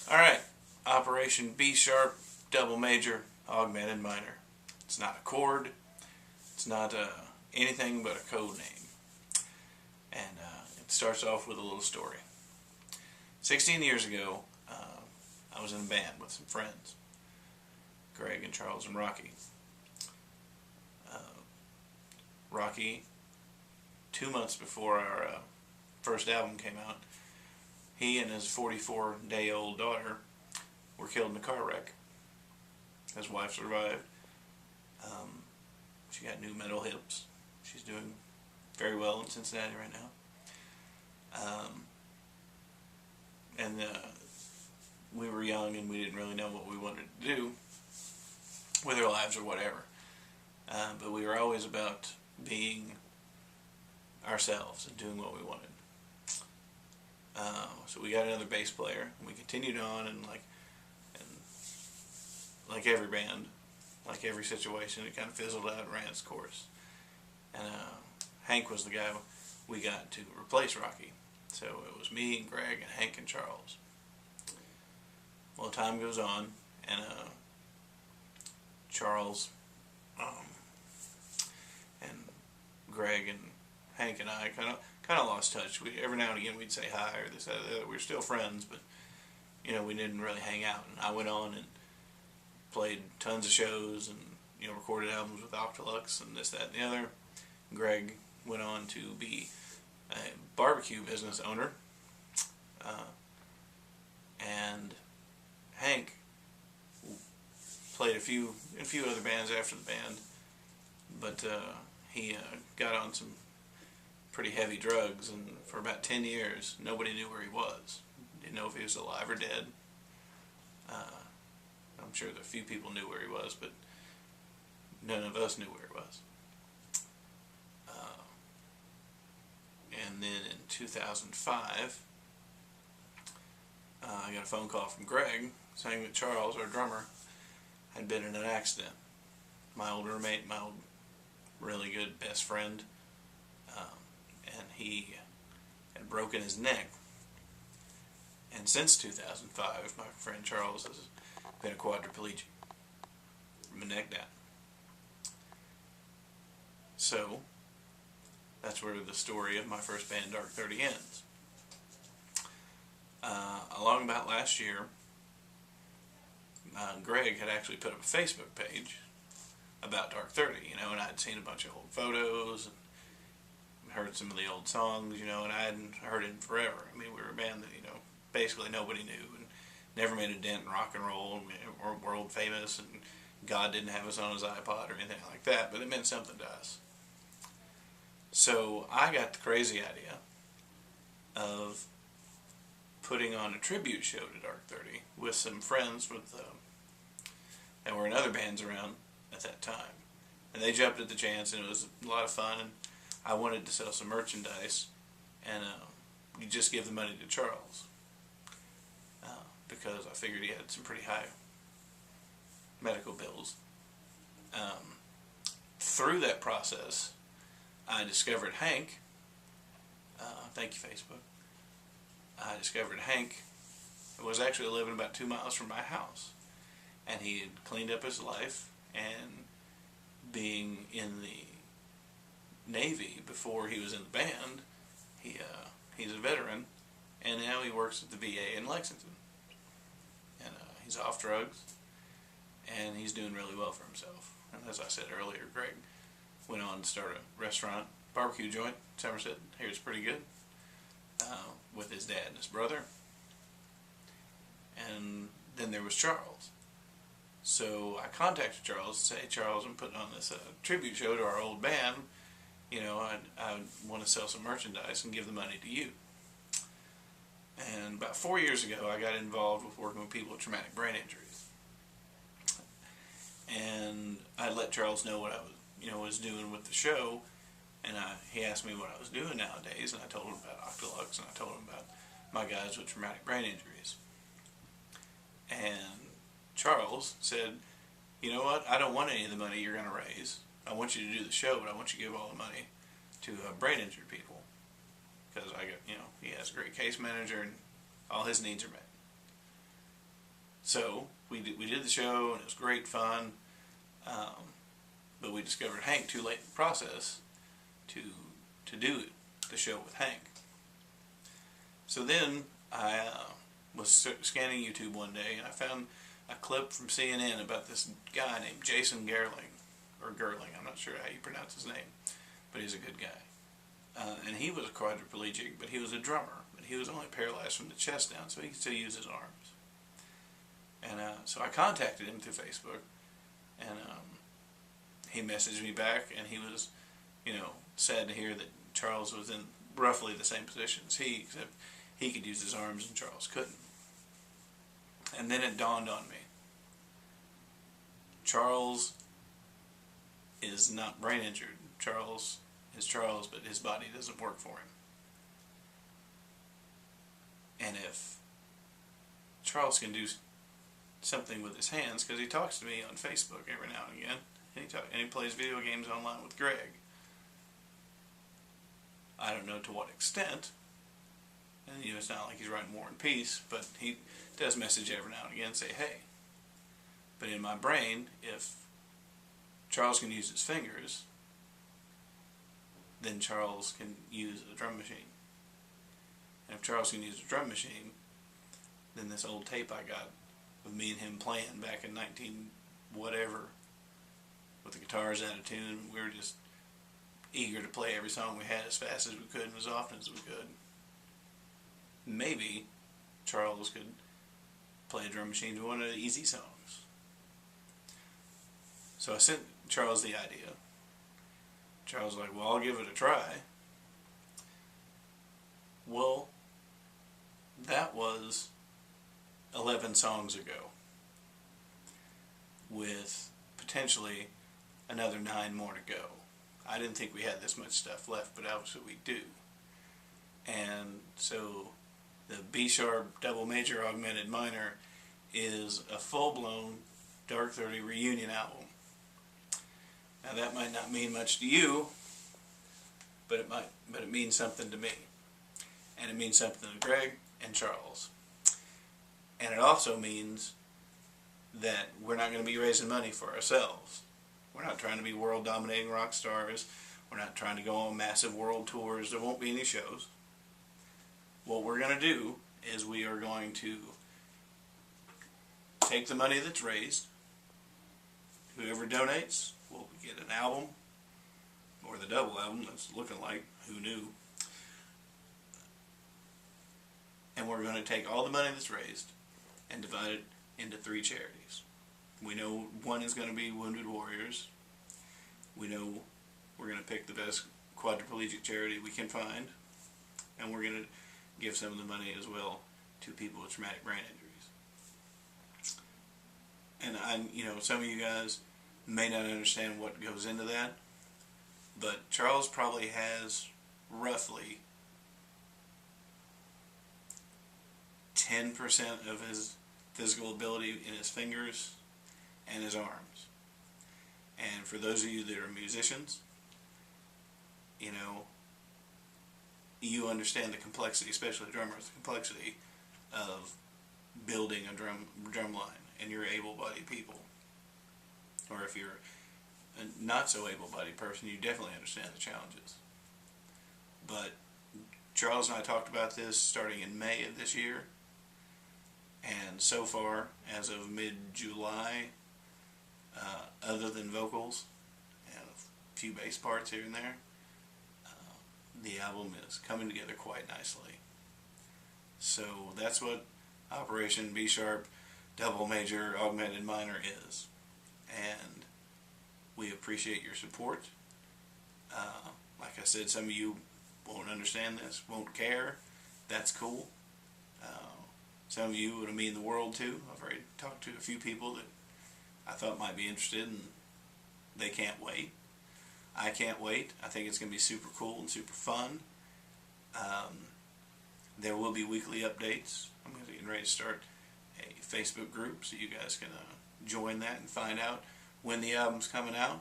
Alright, Operation B sharp, double major, augmented minor. It's not a chord, it's not anything but a code name. And it starts off with a little story. 16 years ago, I was in a band with some friends, Greg and Charles and Rocky. Rocky, 2 months before our first album came out, he and his 44-day-old daughter were killed in a car wreck. His wife survived. She got new metal hips. She's doing very well in Cincinnati right now. And we were young and we didn't really know what we wanted to do with our lives or whatever. But we were always about being ourselves and doing what we wanted. So we got another bass player, and we continued on, and like every band, like every situation, it kind of fizzled out and ran its course. And Hank was the guy we got to replace Rocky. So it was me and Greg and Hank and Charles. Well, time goes on, and Charles and Greg and Hank and I kind of lost touch. Every now and again we'd say hi or this, that, that. We were still friends, but we didn't really hang out. And I went on and played tons of shows and recorded albums with Octolux and this, that, and the other. Greg went on to be a barbecue business owner, and Hank played in a few other bands after the band, but he got on some pretty heavy drugs, and for about 10 years nobody knew where he was. Didn't know if he was alive or dead. I'm sure that a few people knew where he was, but none of us knew where he was. And then in 2005, I got a phone call from Greg saying that Charles, our drummer, had been in an accident. My old roommate, my old really good best friend, and he had broken his neck. And since 2005, my friend Charles has been a quadriplegic from the neck down. So that's where the story of my first band, Dark 30, ends. Along about last year, Greg had actually put up a Facebook page about Dark 30, and I'd seen a bunch of old photos and heard some of the old songs, and I hadn't heard it in forever. I mean, we were a band that, basically nobody knew and never made a dent in rock and roll, or world famous, and God didn't have us on his iPod or anything like that, but it meant something to us. So I got the crazy idea of putting on a tribute show to Dark 30 with some friends that were in other bands around at that time. And they jumped at the chance, and it was a lot of fun, and I wanted to sell some merchandise, and you just give the money to Charles, because I figured he had some pretty high medical bills. Through that process, I discovered Hank. Thank you, Facebook. I discovered Hank was actually living about 2 miles from my house, and he had cleaned up his life, and being in the Navy before he was in the band, he's a veteran, and now he works at the VA in Lexington, and he's off drugs, and he's doing really well for himself. And as I said earlier, Greg went on to start a restaurant, barbecue joint, Somerset. Here it's pretty good, with his dad and his brother. And then there was Charles. So I contacted Charles and said, "Hey Charles, I'm putting on this tribute show to our old band. I want to sell some merchandise and give the money to you." And about 4 years ago, I got involved with working with people with traumatic brain injuries. And I let Charles know what I was doing with the show, and he asked me what I was doing nowadays, and I told him about Octolux, and I told him about my guys with traumatic brain injuries. And Charles said, "You know what? I don't want any of the money you're going to raise. I want you to do the show, but I want you to give all the money to brain injured people, because he has a great case manager and all his needs are met." So we did the show, and it was great fun. But we discovered Hank too late in the process to do the show with Hank. So then I was scanning YouTube one day, and I found a clip from CNN about this guy named Jason Gerling, or Gerling, I'm not sure how you pronounce his name, but he's a good guy. And he was a quadriplegic, but he was a drummer, but he was only paralyzed from the chest down, so he could still use his arms. And so I contacted him through Facebook, and he messaged me back, and he was, sad to hear that Charles was in roughly the same position as he, except he could use his arms and Charles couldn't. And then it dawned on me. Charles is not brain injured. Charles is Charles, but his body doesn't work for him. And if Charles can do something with his hands, because he talks to me on Facebook every now and again, and he plays video games online with Greg. I don't know to what extent, and it's not like he's writing War and Peace, but he does message every now and again and say, hey. But in my brain, if Charles can use his fingers, then Charles can use a drum machine. And if Charles can use a drum machine, then this old tape I got of me and him playing back in 19 whatever, with the guitars out of tune, we were just eager to play every song we had as fast as we could and as often as we could. Maybe Charles could play a drum machine to one of the easy songs. So I sent Charles the idea. Charles was like, well, I'll give it a try. Well, that was 11 songs ago, with potentially another 9 more to go. I didn't think we had this much stuff left, but obviously we do. And so the B sharp double major augmented minor is a full-blown Dark 30 reunion album. Now that might not mean much to you, but it means something to me. And it means something to Greg and Charles. And it also means that we're not going to be raising money for ourselves. We're not trying to be world-dominating rock stars. We're not trying to go on massive world tours. There won't be any shows. What we're going to do is we are going to take the money that's raised. Whoever donates will get an album, or the double album that's looking like, who knew. And we're going to take all the money that's raised and divide it into 3 charities. We know one is going to be Wounded Warriors. We know we're going to pick the best quadriplegic charity we can find. And we're going to give some of the money as well to people with traumatic brain injuries. And some of you guys may not understand what goes into that, but Charles probably has roughly 10% of his physical ability in his fingers and his arms. And for those of you that are musicians, you understand the complexity, especially drummers, the complexity of building a drum line, and you're able-bodied people. Or if you're a not so able-bodied person, you definitely understand the challenges. But Charles and I talked about this starting in May of this year, and so far, as of mid-July, other than vocals and a few bass parts here and there, the album is coming together quite nicely. So that's what Operation B Sharp Double Major Augmented Minor is. And we appreciate your support. Like I said, some of you won't understand this, won't care. That's cool. Some of you would mean the world to. I've already talked to a few people that I thought might be interested, and they can't wait. I can't wait. I think it's going to be super cool and super fun. There will be weekly updates. I'm getting ready to start a Facebook group, so you guys can join that and find out when the album's coming out,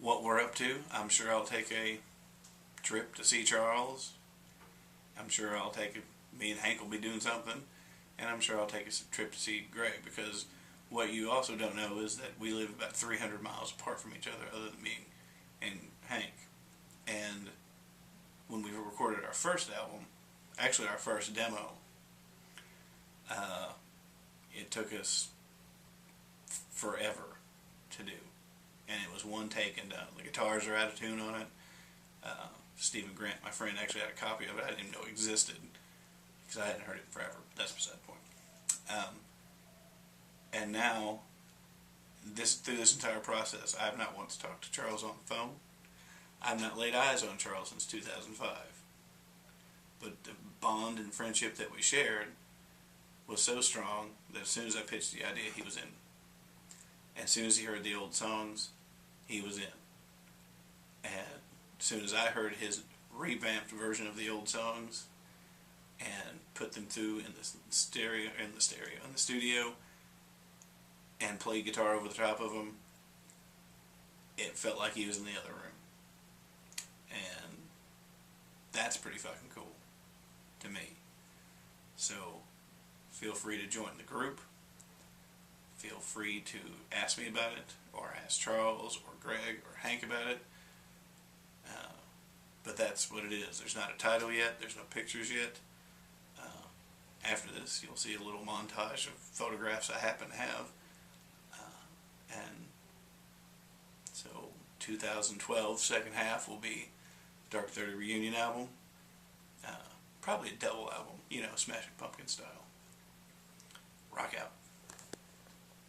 what we're up to. I'm sure I'll take a trip to see Charles. I'm sure me and Hank will be doing something. and I'm sure I'll take a trip to see Greg, because what you also don't know is that we live about 300 miles apart from each other than me and Hank. And when we recorded our first album, actually our first demo, it took us forever to do. And it was one take and done. The guitars are out of tune on it. Stephen Grant, my friend, actually had a copy of it I didn't even know existed, because I hadn't heard it forever. That's beside the point. And now, through this entire process, I have not once talked to Charles on the phone. I have not laid eyes on Charles since 2005. But the bond and friendship that we shared was so strong that as soon as I pitched the idea, he was in. And as soon as he heard the old songs, he was in. And as soon as I heard his revamped version of the old songs and put them through in the studio, and played guitar over the top of them, it felt like he was in the other room. And that's pretty fucking cool to me. So feel free to join the group. Feel free to ask me about it, or ask Charles or Greg or Hank about it. But that's what it is. There's not a title yet. There's no pictures yet. After this, you'll see a little montage of photographs I happen to have. And so 2012, second half, will be Dark 30 reunion album. Probably a double album, Smashing Pumpkin style. Rock out.